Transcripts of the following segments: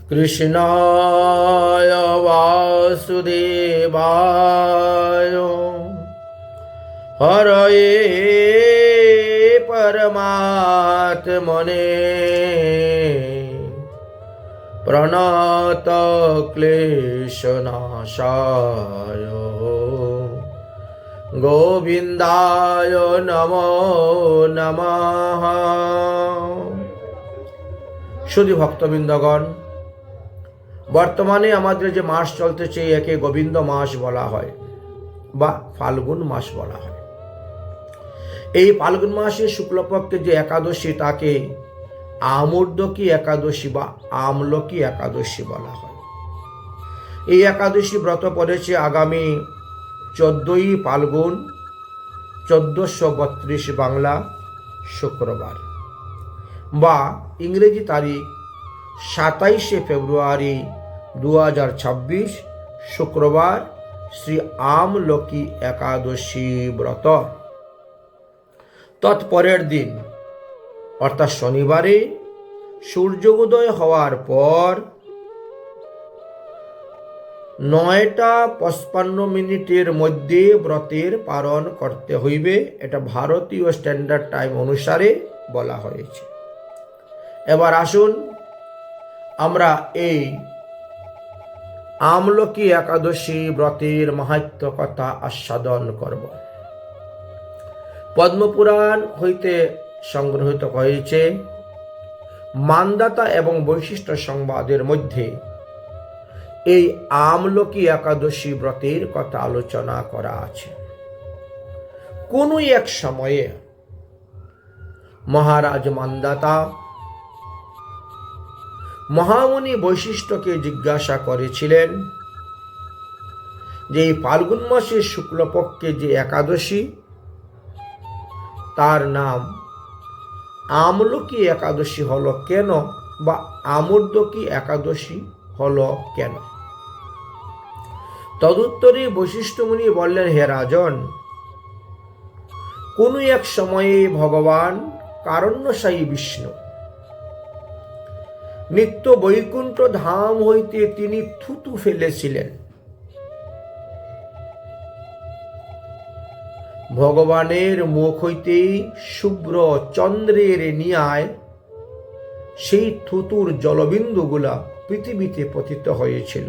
কৃষ্ণায় বাসুদেবায় হরয়ে পরমাত্মনে প্রণত ক্লেশনাশায় গোবিন্দায় নমো নমঃ। শুধু ভক্তবৃন্দগণ, বর্তমানে আমাদের যে মাস চলতেছে একে গোবিন্দ মাস বলা হয় বা ফাল্গুন মাস বলা হয়। এই ফাল্গুন মাসে শুক্লপক্ষে যে একাদশী তাকে আমূর্ধকী একাদশী বা আমলকি একাদশী বলা হয়। এই একাদশী ব্রত পড়েছে আগামী 14ই ফাল্গুন 1432 বাংলা শুক্রবার বা ইংরেজি তারিখ 27শে ফেব্রুয়ারি 2026 শুক্রবার শ্রী আমলকি একাদশী ব্রত। তৎপরের দিন অর্থাৎ শনিবারে সূর্য উদয় হওয়ার পর 9:55 মধ্যে ব্রতের পালন করতে হইবে। এটা ভারতীয় স্ট্যান্ডার্ড টাইম অনুসারে বলা হয়েছে। এবার আসুন আমরা এই আমলকি একাদশী ব্রতের মাহাত্ম্য কথা আস্বাদন করব। পদ্মপুরাণ হইতে সংগ্রহীত হয়েছে। মানদাতা এবং বৈশিষ্ট্য সংবাদের মধ্যে এই আমলকি একাদশী ব্রতের কথা আলোচনা করা আছে। কোন এক সময়ে মহারাজ মানদাতা মহামুনি বৈশিষ্ট্যকে জিজ্ঞাসা করেছিলেন যে এই ফাল্গুন মাসের শুক্লপক্ষে যে একাদশী তার নাম আমলকি একাদশী হলো কেন বা আমূর্ধকী একাদশী হলো কেন? তদুত্তরে বৈশিষ্ট্যমুনি বললেন, হে রাজন, কোন এক সময়ে ভগবান কারণ্যসায়ী বিষ্ণু নিত্য বৈকুণ্ঠ ধাম হইতে তিনি থুতু ফেলেছিলেন। ভগবানের মুখ হইতে শুভ্র চন্দ্রের নিয়ায় সেই থুতুর জলবিন্দুগুলা পৃথিবীতে পতিত হয়েছিল।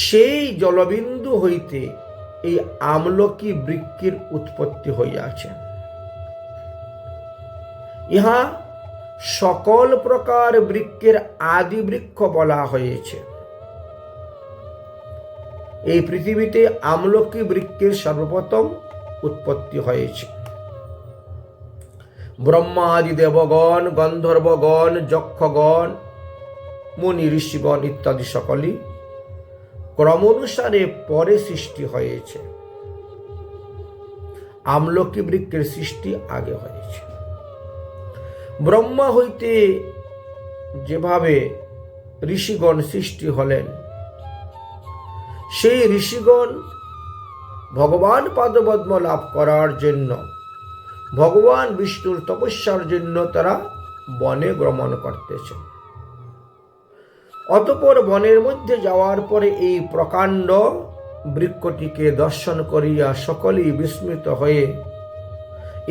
সেই জলবিন্দু হইতে এই আমলকি বৃক্ষের উৎপত্তি হইয়াছে। ইহা সকল প্রকার বৃক্ষের আদি বৃক্ষ বলা হয়েছে। এই পৃথিবীতে আমলকি বৃক্ষের সর্বপ্রথম উৎপত্তি হয়েছে। ব্রহ্মা আদি দেবগণ, গন্ধর্বগণ, যক্ষগণ, মুনি ঋষিগণ ইত্যাদি সকলই ক্রমানুসারে পরে সৃষ্টি হয়েছে। আমলকি বৃক্ষের সৃষ্টি আগে হয়েছে। ব্রহ্মা হইতে যেভাবে ঋষিগণ সৃষ্টি হলেন, সেই ঋষিগণ ভগবান পাদপদ্ম লাভ করার জন্য, ভগবান বিষ্ণুর তপস্যার জন্য তারা বনে গমন করতেছে। অতঃপর বনের মধ্যে যাওয়ার পরে এই প্রকাণ্ড বৃক্ষটিকে দর্শন করিয়া সকলেই বিস্মিত হয়ে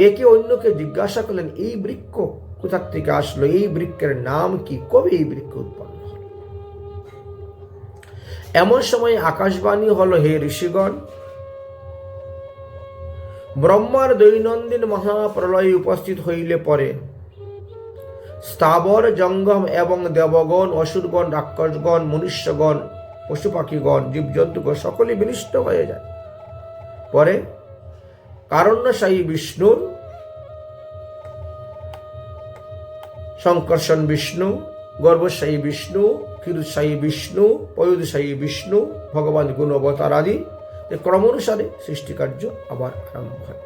একে অন্যকে জিজ্ঞাসা করলেন, এই বৃক্ষ কোথা থেকে আসলো? এই বৃক্ষের নাম কি? কবে এই বৃক্ষ উৎপন্ন হল? এমন সময় আকাশবাণী হলো, হে ঋষিগণ, ব্রহ্মার দৈনন্দিন মহাপ্রলয় উপস্থিত হইলে পরে স্থাবর জঙ্গম এবং দেবগণ, অসুরগণ, রাক্ষসগণ, মনুষ্যগণ, পশু পাখিগণ, জীবজন্তুগণ সকলে বিনষ্ট হয়ে যায়। পরে কারণ্যসায়ী বিষ্ণুর, সংকর্ষণ বিষ্ণু, গর্ভসায়ী বিষ্ণু, ক্ষীরোদসায়ী বিষ্ণু, পয়োদসায়ী বিষ্ণু, ভগবান গুণ অবতার আদি ক্রমানুসারে সৃষ্টিকার্য আবার আরম্ভ হয়।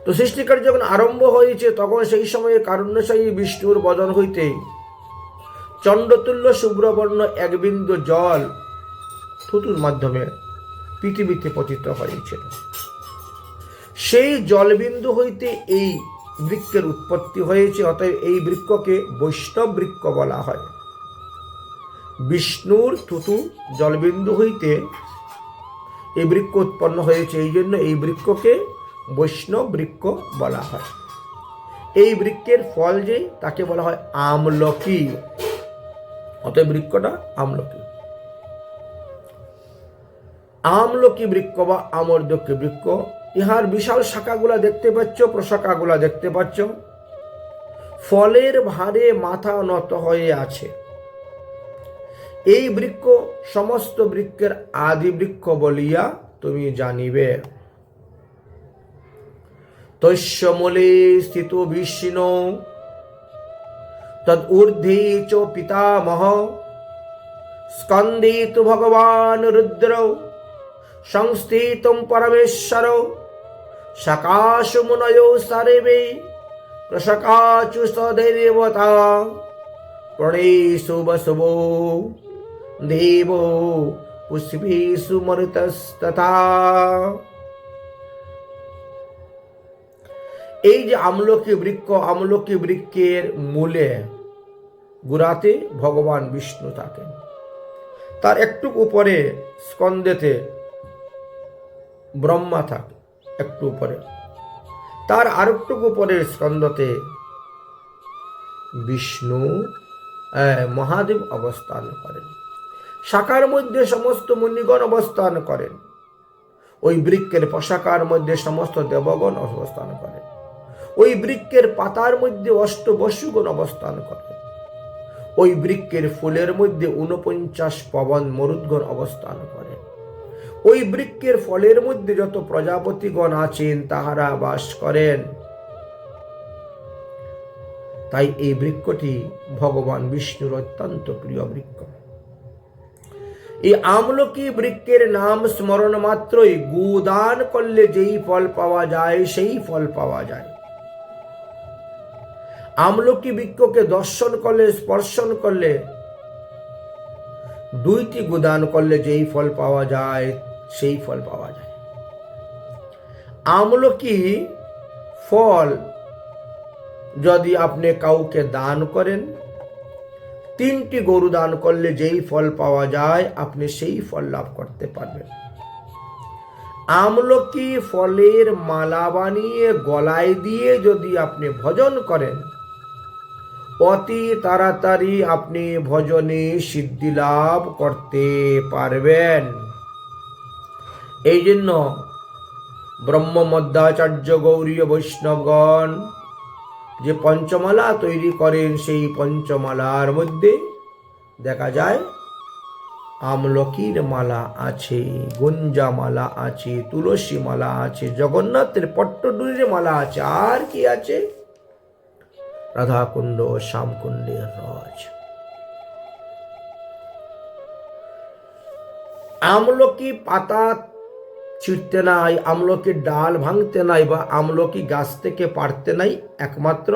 তো সৃষ্টিকার্য যখন আরম্ভ হয়েছে তখন সেই সময়ে কারণ্যসায়ী বিষ্ণুর বদন হইতে চন্দ্রতুল্য শুভ্রবর্ণ এক বিন্দু জল থুতুর মাধ্যমে পৃথিবীতে পতিত হয়েছিল। সেই জলবিন্দু হইতে এই বৃক্ষের উৎপত্তি হয়েছে, অতএব এই বৃক্ষকে বৈষ্ণব বৃক্ষ বলা হয়। বিষ্ণুর থুতু জলবিন্দু হইতে এই বৃক্ষ উৎপন্ন হয়েছে, এই জন্য এই বৃক্ষকে বৈষ্ণব বৃক্ষ বলা হয়। এই বৃক্ষের ফল যে তাকে বলা হয় আমলকি, অতএব বৃক্ষটা আমলকি। আমলকি বৃক্ষ বা আমর্দকি বৃক্ষ, ইহার বিশাল শাখাগুলা দেখতে পাচ্ছ, প্রশাখাগুলা দেখতে পাচ্ছ, ফলের ভারে মাথা নত হয়ে আছে। এই বৃক্ষ সমস্ত বৃক্ষের আদি বৃক্ষ বলিয়া তুমি জানিবে। তস্য মূলে স্থিত বিষ্ণু তদ ঊর্ধ্বে চ পিতামহ স্কন্ধে তু ভগবান রুদ্র সংস্থিতম পরমেশ্বর শাকাশু মুনয়ো সর্বে প্রশাকাচু সদেবতা প্রণেষু বসবো দেব পুষ্পেষু মরুতস্তথা। এই যে আমলকি বৃক্ষ, আমলকি বৃক্ষের মূলে গোড়াতে ভগবান বিষ্ণু থাকেন, তার একটু উপরে স্কন্ধেতে ব্রহ্মা থাকে, একটু উপরে, তার আরেকটু উপরে স্কন্ধতে বিষ্ণু মহাদেব অবস্থান করেন। শাখার মধ্যে সমস্ত মুনিগণ অবস্থান করেন, ওই বৃক্ষের পশাখার মধ্যে সমস্ত দেবগণ অবস্থান করেন, ওই বৃক্ষের পাতার মধ্যে অষ্টবসুগণ অবস্থান করেন, ওই বৃক্ষের ফুলের মধ্যে 49 পবন মরুদ্গণ অবস্থান করেন, ওই বৃক্ষের ফলের মধ্যে যত প্রজাপতিগণ আছেন তাহারা বাস করেন। তাই এই বৃক্ষটি ভগবান বিষ্ণুর অত্যন্ত প্রিয় বৃক্ষ। এই আমলকি বৃক্ষের নাম স্মরণ মাত্রই গোদান করলে যেই ফল পাওয়া যায় সেই ফল পাওয়া যায়। আমলকি বৃক্ষকে দর্শন করলে, স্পর্শন করলে, 2টি গোদান করলে যেই ফল পাওয়া যায় সেই ফল পাওয়া যায়। আমলকি ফল যদি আপনি কাউকে দান করেন, 3টি গরু দান করলে যেই ফল পাওয়া যায় আপনি সেই ফল লাভ করতে পারবেন। আমলকি ফলের মালা বানিয়ে গলায় দিয়ে যদি আপনি ভজন করেন, অতি তাড়াতাড়ি আপনি ভজনে সিদ্ধি লাভ করতে পারবেন। এই জন্য ব্রহ্মমধ্যাচার্য গৌরীয় বৈষ্ণবগণ যে পঞ্চমালা তৈরি করেন, সেই পঞ্চমালার মধ্যে দেখা যায় আমলকির মালা আছে, গুঞ্জা মালা আছে, তুলসী মালা আছে, জগন্নাথের পট্টডুলির মালা আছে, আর কি আছে? রাধাকুণ্ড ও শ্যামকুণ্ডের রজ। আমলকি পাতা ছিঁড়তে নাই, আমলকির ডাল ভাঙতে নাই, বা আমলকি গাছ থেকে পাড়তে নাই একমাত্র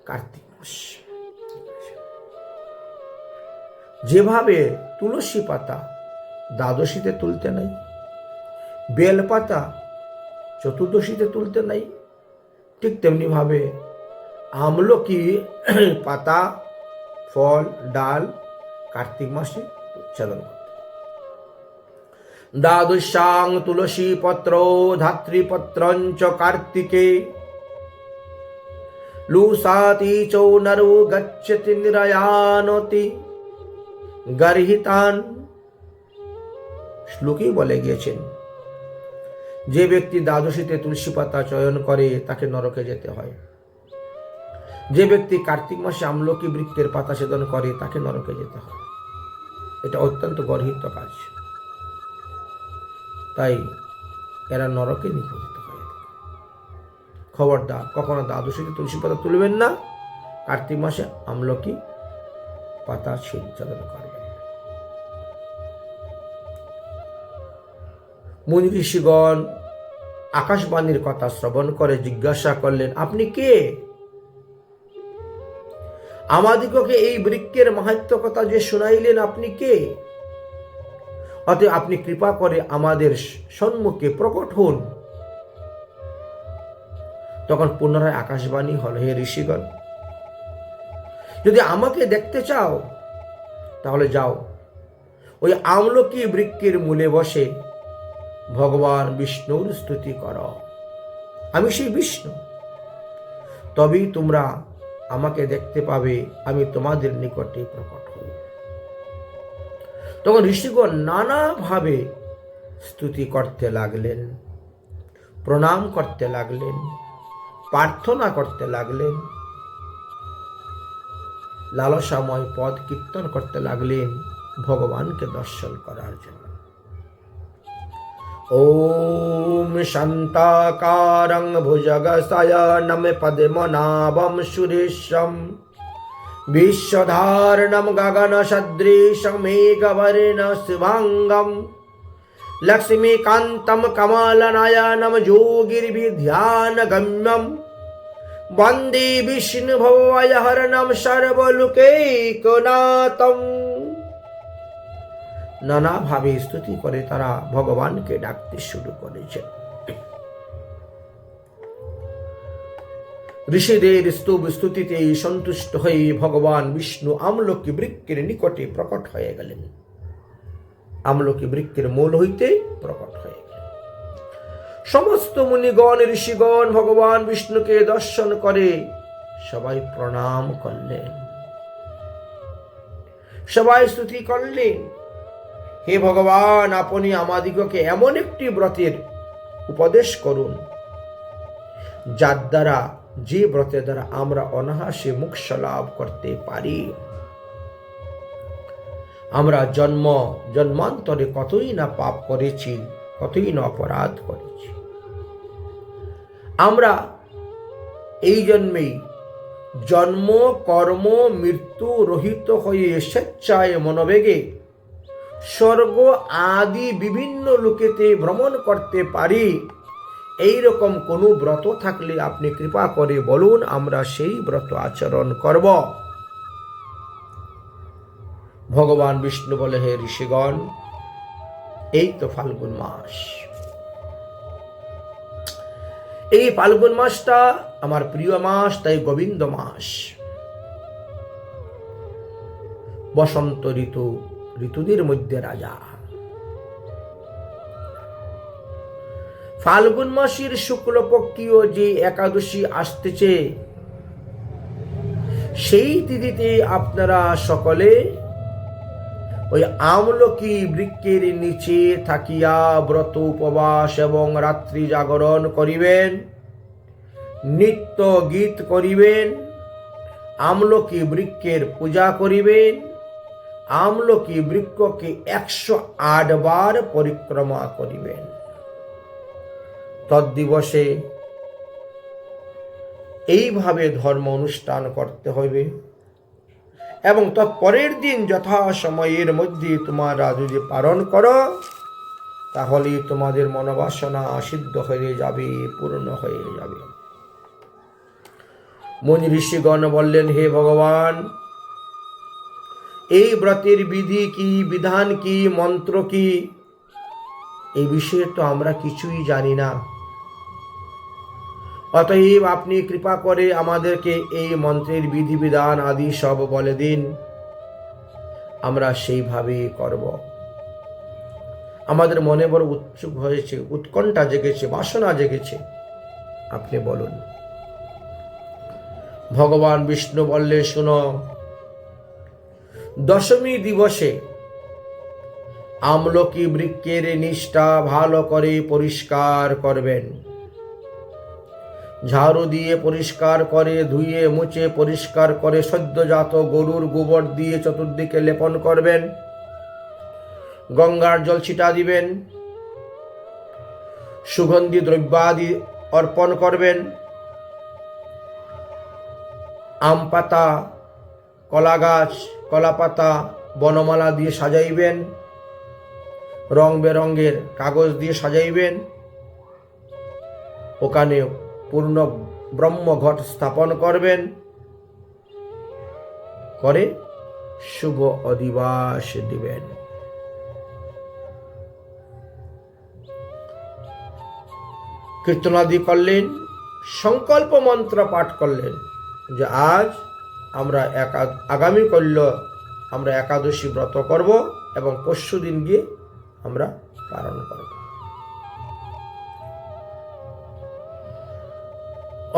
কার্তিক মাস। যেভাবে তুলসী পাতা দ্বাদশীতে তুলতে নাই, বেল পাতা চতুর্দশীতে তুলতে নাই, ঠিক তেমনি ভাবে আমলকি পাতা, ফল, ডাল কার্তিক মাসে ছেদন করতে। দ্বাদশ্যাং তুলসী পত্র ধাত্রীপত্রঞ্চ কার্তিকে লুসাতি চৌ নরো গচ্ছতি নিরয়ানতি গর্হিতান। শ্লোকেই বলে গিয়েছেন, যে ব্যক্তি দ্বাদশীতে তুলসী পাতা চয়ন করে তাকে নরকে যেতে হয়, যে ব্যক্তি কার্তিক মাসে আমলকি বৃক্ষের পাতা সেদন করে তাকে নরকে যেতে হয়। এটা অত্যন্ত গর্হিত কাজ, তাই এরা নরকে নিপতিত হয়ে থাকে। খবরদার কখনো দ্বাদশীতে তুলসী পাতা তুলবেন না, কার্তিক মাসে আমলকি পাতা ছেদন করবেন। মুনি ঋষিগণ আকাশবাণীর কথা শ্রবণ করে জিজ্ঞাসা করলেন, আপনি কে? আমাদিগকে এই বৃক্ষের মাহাত্ম্য কথা যে শুনাইলেন, আপনি কে? অতএব আপনি কৃপা করে আমাদের সম্মুখে প্রকট হন। তখন পুনরায় আকাশবাণী হল, হে ঋষিগণ, যদি আমাকে দেখতে চাও তাহলে যাও, ওই আমলকি বৃক্ষের মূলে বসে ভগবান বিষ্ণুর স্তুতি করো। আমি সেই বিষ্ণু, তবেই তোমরা আমাকে দেখতে পাবে, আমি তোমাদের নিকটে প্রকট হই। তখন ঋষিগণ নানাভাবে স্তুতি করতে লাগলেন, প্রণাম করতে লাগলেন, প্রার্থনা করতে লাগলেন, লালসাময় পদ কীর্তন করতে লাগলেন ভগবানকে দর্শন করার জন্য। ওম শান্তাকারং ভুজগশয়নম পদ্মনাভম সুরেশম বিশ্বধারণম গগনসদৃশম মেঘবর্ণ শুভাঙ্গম লক্ষ্মীকান্তম কমলনয়নম যোগীর্বিধ্যানগম্যম বন্দে বিষ্ণু ভবভয়হরণম সর্বলোকৈকনাথম। নানাভাবে স্তুতি করে তারা ভগবানকে ডাকতে শুরু করেছে। ঋষিদের স্তুতিতে সন্তুষ্ট হয়ে ভগবান বিষ্ণু আমলকি বৃক্ষের নিকটে প্রকট হয়ে গেলেন, আমলকি বৃক্ষের মূল হইতে প্রকট হয়ে গেলেন। সমস্ত মুনিগণ ঋষিগণ ভগবান বিষ্ণুকে দর্শন করে সবাই প্রণাম করলেন, সবাই স্তুতি করলেন, হে ভগবান, আপনি আমাদিগকে এমন একটি ব্রতের উপদেশ করুন যার দ্বারা, যে ব্রতের দ্বারা আমরা অনায়াসে মোক্ষ লাভ করতে পারি। আমরা জন্মান্তরে কতই না পাপ করেছি, কতই না অপরাধ করেছি। আমরা এই জন্মেই জন্ম কর্ম মৃত্যু রহিত হয়ে স্বেচ্ছায় মনোবেগে স্বর্গ আদি বিভিন্ন লোকেতে ভ্রমণ করতে পারি। এই রকম কোনো ব্রত থাকলে আপনি কৃপা করে বলুন, আমরা সেই ব্রত আচরণ করব। ভগবান বিষ্ণু বলে, হে ঋষিগণ, এই তো ফাল্গুন মাস, এই ফাল্গুন মাসটা আমার প্রিয় মাস, তাই গোবিন্দ মাস। বসন্ত ঋতুদের মধ্যে রাজা। ফাল্গুন মাসের শুক্লপক্ষীয় যে একাদশী আসতেছে, সেই তিথিতে আপনারা সকলে ওই আমলকি বৃক্ষের নিচে থাকিয়া ব্রত উপবাস এবং রাত্রি জাগরণ করিবেন, নিত্য গীত করিবেন, আমলকি বৃক্ষের পূজা করিবেন, আমলকি বৃক্ষকে 108 বার পরিক্রমা করিবেন। তদ্দিবসে এইভাবে ধর্ম অনুষ্ঠান করতে হবে এবং তৎপরের দিন যথা সময়ের মধ্যে তোমরা যদি পালন করো, তাহলে তোমাদের মনোবাসনা সিদ্ধ হয়ে যাবে, পূর্ণ হয়ে যাবে। মুনি ঋষিগণ বললেন, হে ভগবান, এই ব্রতের বিধি কি, বিধান কি, মন্ত্র কি, এই বিষয়ে তো আমরা কিছুই জানি না। অতএব আপনি কৃপা করে আমাদেরকে এই মন্ত্রের বিধিবিধান আদি সব বলে দিন, আমরা সেইভাবে করব। আমাদের মনে বড় উৎসুক হয়েছে, উৎকণ্ঠা জেগেছে, বাসনা জেগেছে, আপনি বলুন। ভগবান বিষ্ণু বললে, শুনো, দশমী দিবসে আমলকি বৃক্ষের নিচটা ভালো করে পরিষ্কার করবেন। ঝাড়ু দিয়ে পরিষ্কার করে, ধুয়ে মুছে পরিষ্কার করে সদ্যজাত গরুর গোবর দিয়ে চতুর্দিকে লেপন করবেন, গঙ্গার জল ছিটা দিবেন, সুগন্ধি দ্রব্যাদি অর্পণ করবেন, আম পাতা, কলা গাছ, কলা পাতা, বনমালা দিয়ে সাজাইবেন, রং বেরঙের কাগজ দিয়ে সাজাইবেন, ওখানে পূর্ণ ব্রহ্মঘট স্থাপন করবেন, করে শুভ অধিবাস দিবেন। কীর্তনাদি করলেন, সংকল্প মন্ত্র পাঠ করলেন যে আজ আমরা আগামী কল্য আমরা একাদশী ব্রত করব এবং পরশু দিন গিয়ে আমরা পালন করব।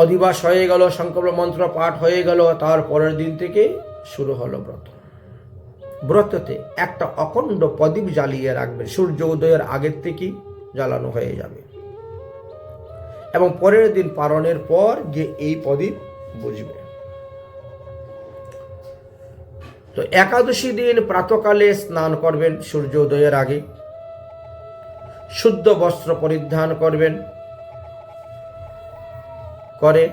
অধিবাস হয়ে গেল, সংকল্প মন্ত্র পাঠ হয়ে গেল, তার পরের দিন থেকে শুরু হলো ব্রত। ব্রততে একটা অখণ্ড প্রদীপ জ্বালিয়ে রাখবে, সূর্য উদয়ের আগের থেকেই জ্বালানো হয়ে যাবে এবং পরের দিন পালনের পর গিয়ে এই প্রদীপ বুঝবে। তো একাদশী দিন প্রাতকালে স্নান করবেন, সূর্য উদয়ের আগে শুদ্ধ বস্ত্র পরিধান করবেন, করে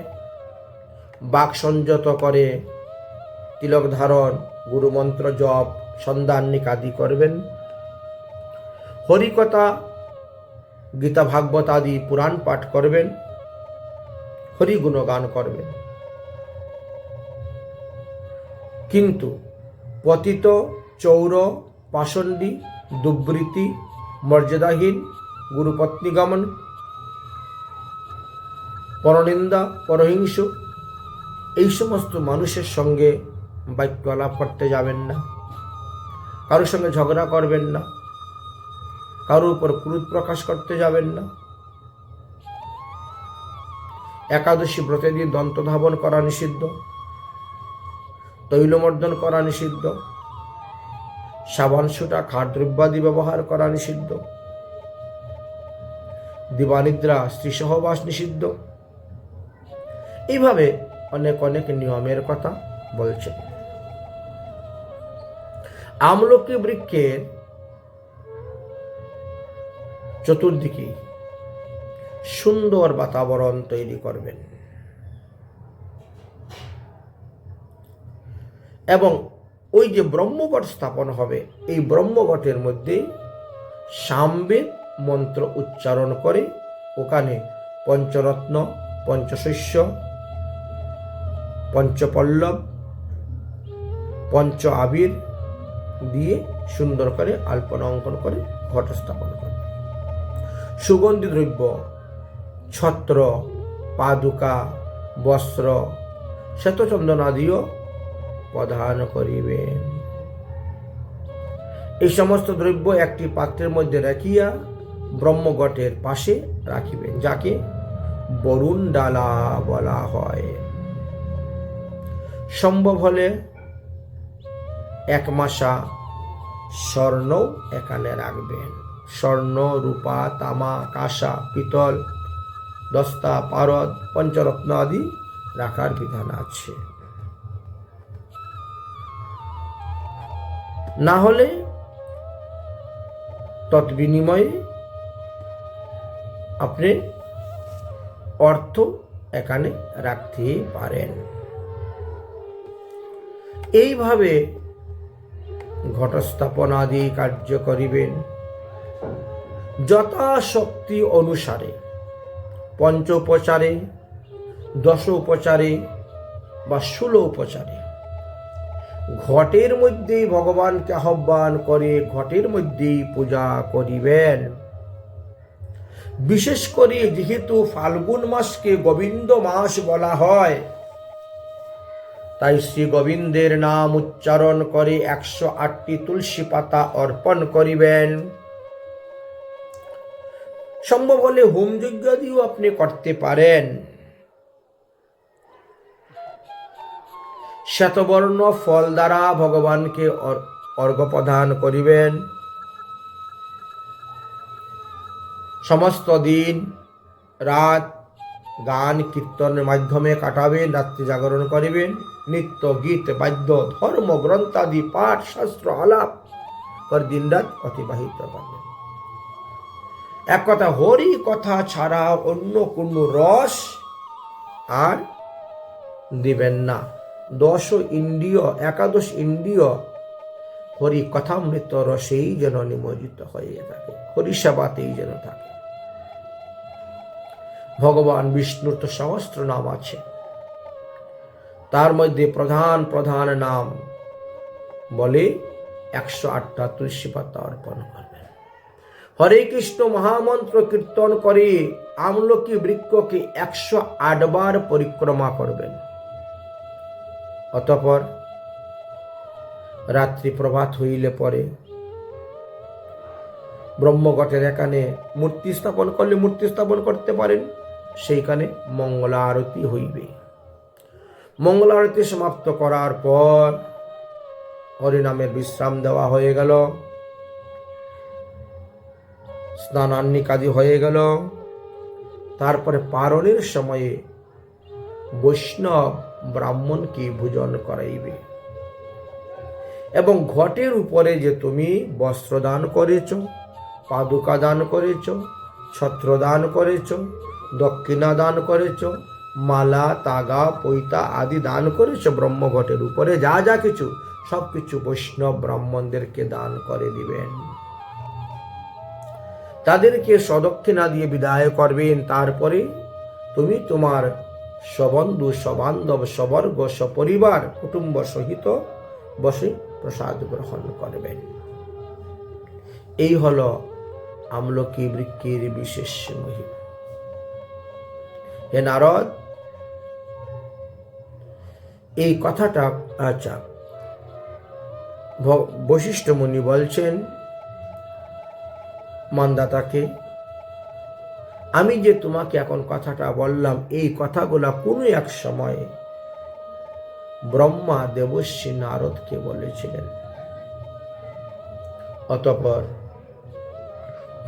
বাক সংযত করে তিলক ধারণ, গুরুমন্ত্র জপ, সন্ধ্যান্নিক আদি করবেন। হরিকথা, গীতা ভাগবত আদি পুরাণ পাঠ করবেন, হরি গুণগান করবেন। কিন্তু পতিত, চৌর, পাষণ্ডী, দুর্বৃত্তি, মর্যাদাহীন, গুরুপত্নীগমন, পরনিন্দা, পরহিংস এই সমস্ত মানুষের সঙ্গে বাক্য আলাপ করতে যাবেন না, কারোর সঙ্গে ঝগড়া করবেন না, কারোর উপর ক্রোধ প্রকাশ করতে যাবেন না। একাদশী ব্রতের দিন দন্ত ধাবন করা নিষিদ্ধ, তৈলমর্দন করা নিষিদ্ধ, সাবান সুটা খাদ্যদ্রব্যাদি ব্যবহার করা নিষিদ্ধ, দিবানিদ্রা স্ত্রী সহবাস নিষিদ্ধ। এইভাবে অনেক অনেক নিয়মের কথা বলছেন। আমলকি বৃক্ষের চতুর্দিকে সুন্দর বাতাবরণ তৈরি করবেন এবং ওই যে ব্রহ্মবট স্থাপন হবে, এই ব্রহ্মবটের মধ্যে সামবেদ মন্ত্র উচ্চারণ করে ওখানে পঞ্চরত্ন, পঞ্চশস্য, পঞ্চপল্লব, পঞ্চ আবির দিয়ে সুন্দর করে আলপনা অঙ্কন করে ঘট স্থাপন করে। সুগন্ধি দ্রব্য, ছত্র, পাদুকা, বস্ত্র, শ্বেতচন্দন আদিও প্রদান করিবেন। এই সমস্ত দ্রব্য একটি পাত্রের মধ্যে রাখিয়া ব্রহ্মঘটের পাশে রাখিবেন, যাকে বরুণ ডালা বলা হয়। সম্ভব হলে এক মাসা স্বর্ণ এখানে রাখবেন। স্বর্ণ, রূপা, তামা, কাঁসা, পিতল, দস্তা, পারদ, পঞ্চরত্ন আদি রাখার বিধান আছে। না হলে তৎবিনিময়ে আপনি অর্থ এখানে রাখতে পারেন। এইভাবে ঘটস্থাপন আদি কার্য করিবেন। যথাশক্তি অনুসারে পঞ্চ উপচারে, দশ উপচারে বা 16 উপচারে ঘটের মধ্যেই ভগবানকে আহ্বান করে ঘটের মধ্যেই পূজা করিবেন। বিশেষ করে যেহেতু ফাল্গুন মাসকে গোবিন্দ মাস বলা হয়, তাই শ্রী গোবিন্দের নাম উচ্চারণ করে 108টি তুলসী পাতা অর্পণ করিবেন। সম্ভব হলে হোমযজ্ঞ দিয়েও আপনি করতে পারেন। শ্বেতবর্ণ ফল দ্বারা ভগবানকে অর্ঘ্য প্রদান করিবেন। সমস্ত দিন রাত গান কীর্তনের মাধ্যমে কাটাবেন, রাত্রি জাগরণ করিবেন। নিত্য গীত বাদ্য ধর্ম গ্রন্থাদি পাঠ শাস্ত্র আলাপ করে দিন রাত অতিবাহিত করবেন। এক কথা, হরি কথা ছাড়া অন্য কোনো রস আর দিবেন না। 10 ইন্দ্রিয়, একাদশ ইন্দ্রিয় হরি কথামৃত রসেই যেন নিমজ্জিত হয়ে থাকে, হরিসেবাতেই যেন থাকে। ভগবান বিষ্ণুর তো সহস্র নাম আছে, তার মধ্যে প্রধান প্রধান নাম বলে 108টা তুলসী পাতা অর্পণ করবেন। হরে কৃষ্ণ মহামন্ত্র কীর্তন করে আমলকি বৃক্ষকে 108 বার পরিক্রমা করবেন। অতঃপর রাত্রি প্রভাত হইলে পরে ব্রহ্মঘটের এখানে মূর্তি স্থাপন করলে মূর্তি স্থাপন করতে পারেন, সেইখানে মঙ্গলা আরতি হইবে। মঙ্গলা আরতি সমাপ্ত করার পর হরিনামের বিশ্রাম দেওয়া হয়ে গেল, স্নানান্নিকাদি হয়ে গেল। তারপরে পারণের সময়ে বৈষ্ণব ব্রাহ্মণকে ভোজন করাইবে এবং ঘটের উপরে যে তুমি বস্ত্র দান করেছ, পাদুকা দান করেছ, ছত্র দান করেছ, দক্ষিণা দান করেছ, মালা তাগা পৈতা আদি দান করেছ, ব্রহ্মঘটের উপরে যা যা কিছু সব কিছু বৈষ্ণব ব্রাহ্মণদেরকে দান করে দিবেন। তাদেরকে সদক্ষিণা দিয়ে বিদায় করবেন। তারপরে তুমি তোমার সবন্ধু সবান্ধব সবর্গ সপরিবার কুটুম্ব সহিত বসে প্রসাদ গ্রহণ করবেন। এই হলো আমলকি বৃক্ষের বিশেষ মহিমা। হে নারদ, এই কথাটা বশিষ্ঠ মুনি বলছেন মান্দাতাকে, আমি যে তোমাকে এখন কথাটা বললাম, এই কথাগুলা কোনো এক সময় ব্রহ্মা দেবর্ষি নারদকে বলেছিলেন। অতঃপর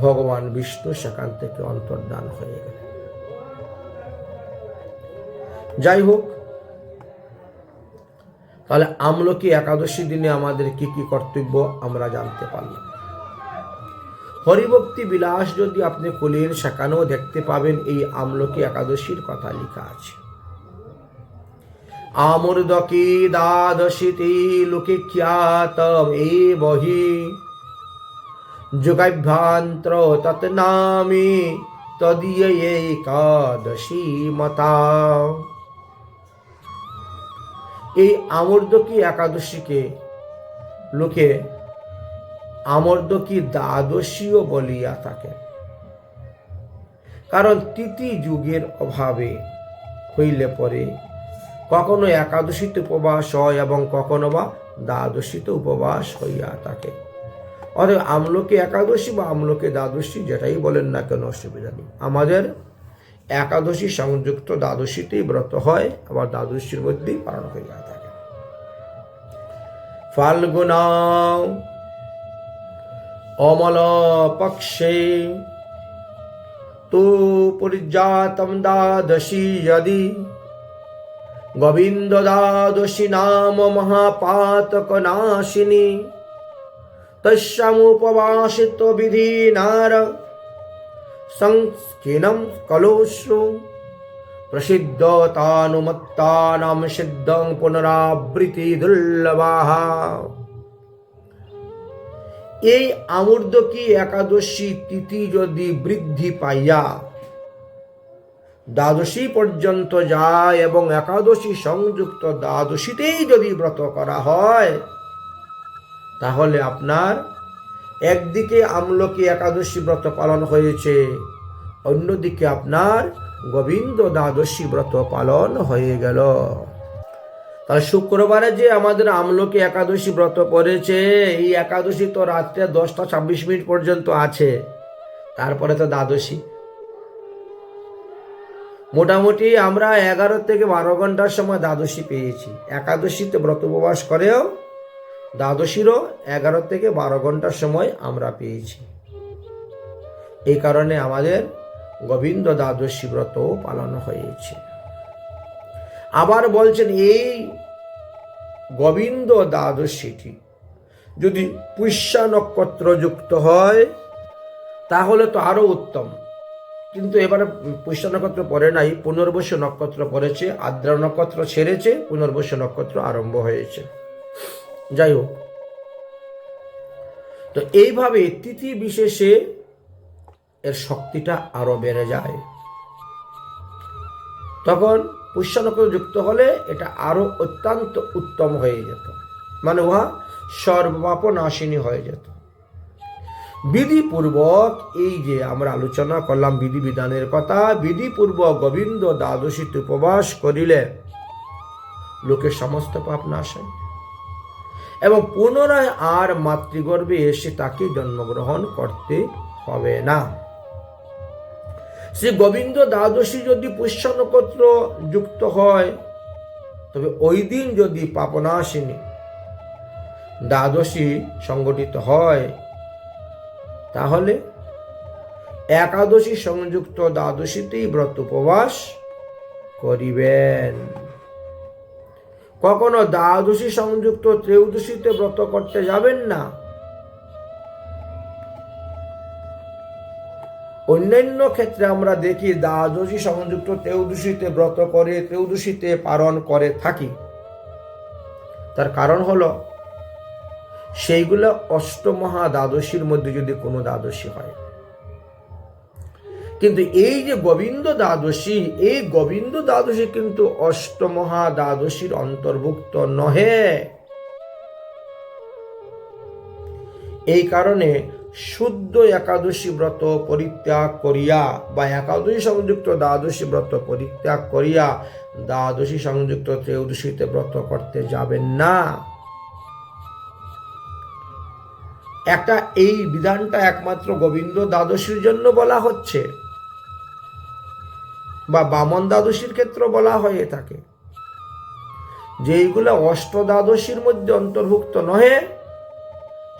ভগবান বিষ্ণু সেখান থেকে অন্তর্ধান হয়ে গেলেন। যাই হোক, তাহলে আমলকি একাদশী দিনে আমাদের কি কি কর্তব্য আমরা জানতে পারলাম। হরিভক্তি বিলাস যদি আপনি খুলেন, সেখানেও দেখতে পাবেন এই আমলকি একাদশীর কথা লেখা আছে। আমূর্ধকি দ্বাদশীতি লোকে খ্যাতম এবহি যুগাভ্যান্তর তৎনামি তদীয় একাদশী মতা। এই আমূর্ধকি একাদশীকে লোকে আমূর্ধকি দ্বাদশীও বলিয়া থাকে, কারণ তিথি যুগের অভাবে হইলে পরে কখনো একাদশীতে উপবাস হয় এবং কখনো বা দ্বাদশীতে উপবাস হইয়া থাকে। অর্থাৎ আমলকি একাদশী বা আমলকি দ্বাদশী যেটাই বলেন না কেন অসুবিধা নেই। আমাদের একাদশী সংযুক্ত দ্বাদশীতেই ব্রত হয়, আবার দ্বাদশীর মধ্যেই পালন হইয়া থাকে। ফাল্গুনা অমল পক্ষে তো পরিজাতম দ্বাদশী যদি গোবিন্দ দ্বাদশী নাম মহাপাতক নাশিনী তস্যামুপবাসিত বিধিনার সংস্কিনম কলোশ্রু প্রসিদ্ধতানুমত্তানাম সিদ্ধং পুনরাবৃত্তি দুর্লভাঃ। এই আমূর্ধকি একাদশী তিথি যদি বৃদ্ধি পাইয়া দ্বাদশী পর্যন্ত যায় এবং একাদশী সংযুক্ত দ্বাদশীতেই যদি ব্রত করা হয়, তাহলে আপনার একদিকে আমলকি একাদশী ব্রত পালন হয়েছে, অন্যদিকে আপনার গোবিন্দ দ্বাদশী ব্রত পালন হয়ে গেল। তাহলে শুক্রবারে যে আমাদের আমলকি একাদশী ব্রত পড়েছে, এই একাদশী তো রাত্রে 10:26 পর্যন্ত আছে, তারপরে তো দ্বাদশী। মোটামুটি আমরা 11 থেকে 12 ঘন্টার সময় দ্বাদশী পেয়েছি। একাদশীতে ব্রত উপবাস করেও দ্বাদশীরও 11 থেকে 12 ঘন্টার সময় আমরা পেয়েছি। এই কারণে আমাদের গোবিন্দ দ্বাদশী ব্রত পালন হয়েছে। আবার বলছেন এই গোবিন্দ দ্বাদশীটি যদি পুষ্যা নক্ষত্র যুক্ত হয় তাহলে তো আরো উত্তম, কিন্তু এবারে পুষ্যা নক্ষত্র পড়ে নাই, পুনর্বসু নক্ষত্র পড়েছে, আদ্রা নক্ষত্র ছেড়েছে, পুনর্বসু নক্ষত্র আরম্ভ হয়েছে। যাই হোক, তো এইভাবে তিথি বিশেষে এর শক্তিটা আরো বেড়ে যায়। তখন পুষ্যা নক্ষত্র যুক্ত হলে এটা আরো অত্যন্ত উত্তম হয়ে যেত, মানে উহা সর্বপাপ নাশিনী হয়ে যেত। বিধিপূর্বক এই যে আমরা আলোচনা করলাম বিধিবিধানের কথা, বিধিপূর্বক গোবিন্দ দ্বাদশীতে উপবাস করিলে লোকের সমস্ত পাপ নাশ হয় এবং পুনরায় আর মাতৃগর্ভে এসে তাকে জন্মগ্রহণ করতে হবে না। শ্রী গোবিন্দ দ্বাদশী যদি পুষ্য নক্ষত্র যুক্ত হয়, তবে ওই দিন যদি পাপনাশিনী দ্বাদশী সংগঠিত হয়, তাহলে একাদশী সংযুক্ত দ্বাদশীতেই ব্রত উপবাস করিবেন। কখনো দ্বাদশী সংযুক্ত ত্রয়োদশীতে ব্রত করতে যাবেন না। অন্যান্য ক্ষেত্রে আমরা দেখি দ্বাদশী সংযুক্ত ত্রয়োদশীতে ব্রত করে ত্রয়োদশীতে পালন করে থাকি। তার কারণ হলো সেইগুলো অষ্টমহা দ্বাদশীর মধ্যে যদি কোনো দ্বাদশী হয়। কিন্তু এই যে গোবিন্দ দ্বাদশী, এই গোবিন্দ দ্বাদশী কিন্তু অষ্টমহা দ্বাদশীর অন্তর্ভুক্ত নহে। এই কারণে শুদ্ধ একাদশী ব্রত পরিত্যাগ করিয়া বা একাদশী সংযুক্ত দ্বাদশী ব্রত পরিত্যাগ করিয়া দ্বাদশী সংযুক্ত ত্রয়োদশীতে ব্রত করতে যাবেন না। এই বিধানটা একমাত্র গোবিন্দ দ্বাদশীর জন্য বলা হচ্ছে বা বামন দ্বাদশীর ক্ষেত্রে বলা হয়ে থাকে। যেইগুলো অষ্ট দ্বাদশীর মধ্যে অন্তর্ভুক্ত নহে,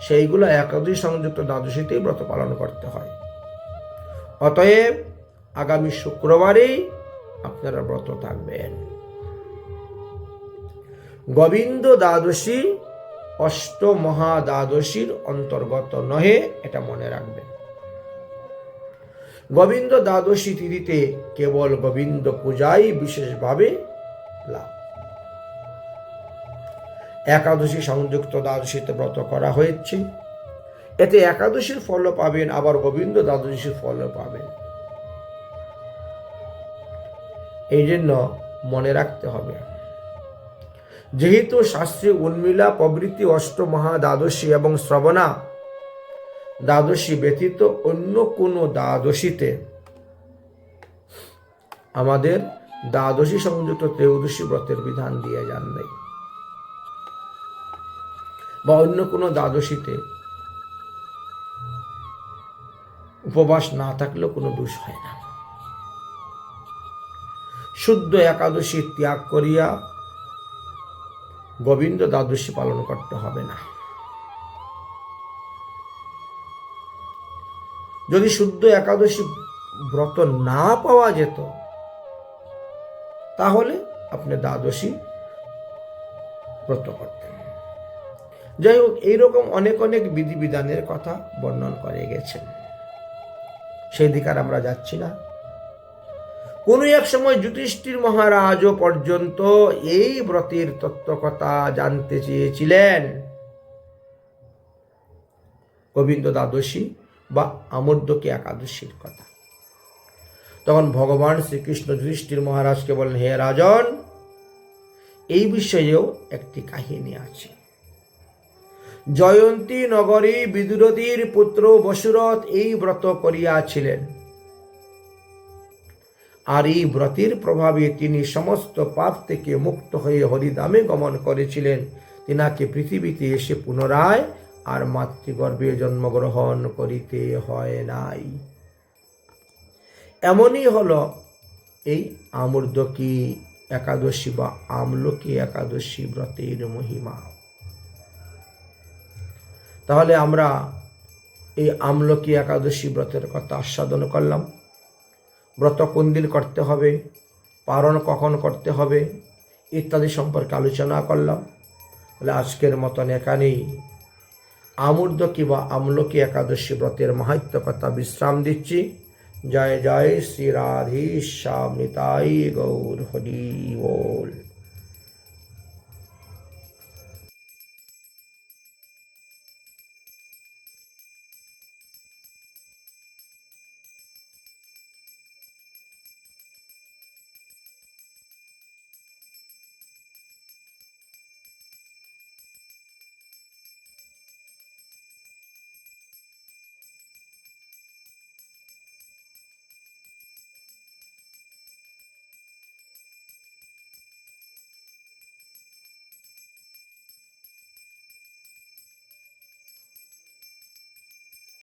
সেইগুলো একাদশী সংযুক্ত দ্বাদশীতেই ব্রত পালন করতে হয়। অতএব আগামী শুক্রবারেই আপনারা ব্রত থাকবেন। গোবিন্দ দ্বাদশী অষ্টমহা দ্বাদশীর অন্তর্গত নহে, এটা মনে রাখবেন। গোবিন্দ দ্বাদশী তিথিতে কেবল গোবিন্দ পূজাই বিশেষভাবে লাভ। একাদশী সংযুক্ত দ্বাদশীতে ব্রত করা হয়েছে, এতে একাদশীর ফল পাবেন, আবার গোবিন্দ দ্বাদশীর ফল পাবেন। এই জন্য মনে রাখতে হবে, যেহেতু শাস্ত্রে উন্মিলা প্রভৃতি অষ্টমহা দ্বাদশী এবং শ্রবণা দ্বাদশী ব্যতীত অন্য কোনো দ্বাদশীতে আমাদের দ্বাদশী সংযুক্ত ত্রয়োদশী ব্রতের বিধান দিয়ে যান নাই, বা অন্য কোনো দ্বাদশীতে উপবাস না থাকলেও কোনো দোষ হয় না। শুদ্ধ একাদশী ত্যাগ করিয়া গোবিন্দ দ্বাদশী পালন করতে হবে না। যদি শুদ্ধ একাদশী ব্রত না পাওয়া যেত, তাহলে আপনি দ্বাদশী ব্রত করতেন। যাই হোক, এইরকম অনেক অনেক বিধিবিধানের কথা বর্ণন করে গেছেন, সেই দিকে আর আমরা যাচ্ছি না। কোন এক সময় যুধিষ্ঠির মহারাজও পর্যন্ত এই ব্রতের তত্ত্বকথা জানতে চেয়েছিলেন, গোবিন্দ দ্বাদশী বা আমোদকী একাদশীর কথা। তখন ভগবান শ্রীকৃষ্ণ যুধিষ্ঠির মহারাজকে বললেন, হে রাজন, এই বিষয়েও একটি কাহিনী আছে। জয়ন্তী নগরী বিদুরথীর পুত্র বসুরথ এই ব্রত করিয়াছিলেন, আর এই ব্রতের প্রভাবে তিনি সমস্ত পাপ থেকে মুক্ত হয়ে হরিধামে গমন করেছিলেন। তিনাকে পৃথিবীতে এসে পুনরায় আর মাতৃগর্ভে জন্মগ্রহণ করিতে হয় নাই। এমনই হলো এই আমোদকী একাদশী বা আমলকী একাদশী ব্রতের মহিমা। তাহলে আমরা এই আমলকী একাদশী ব্রতের কথা আস্বাদন করলাম। ব্রত কোন দিন করতে হবে, পালন কখন করতে হবে ইত্যাদি সম্পর্কে আলোচনা করলাম। বলে আজকের মতন এখানেই আমোদকী বা আমলকী একাদশী ব্রতের মাহাত্ম্য কথা বিশ্রাম দিচ্ছি। জয় জয় শ্রী রাধেশ্যাম নিতাই গৌর হরি বল।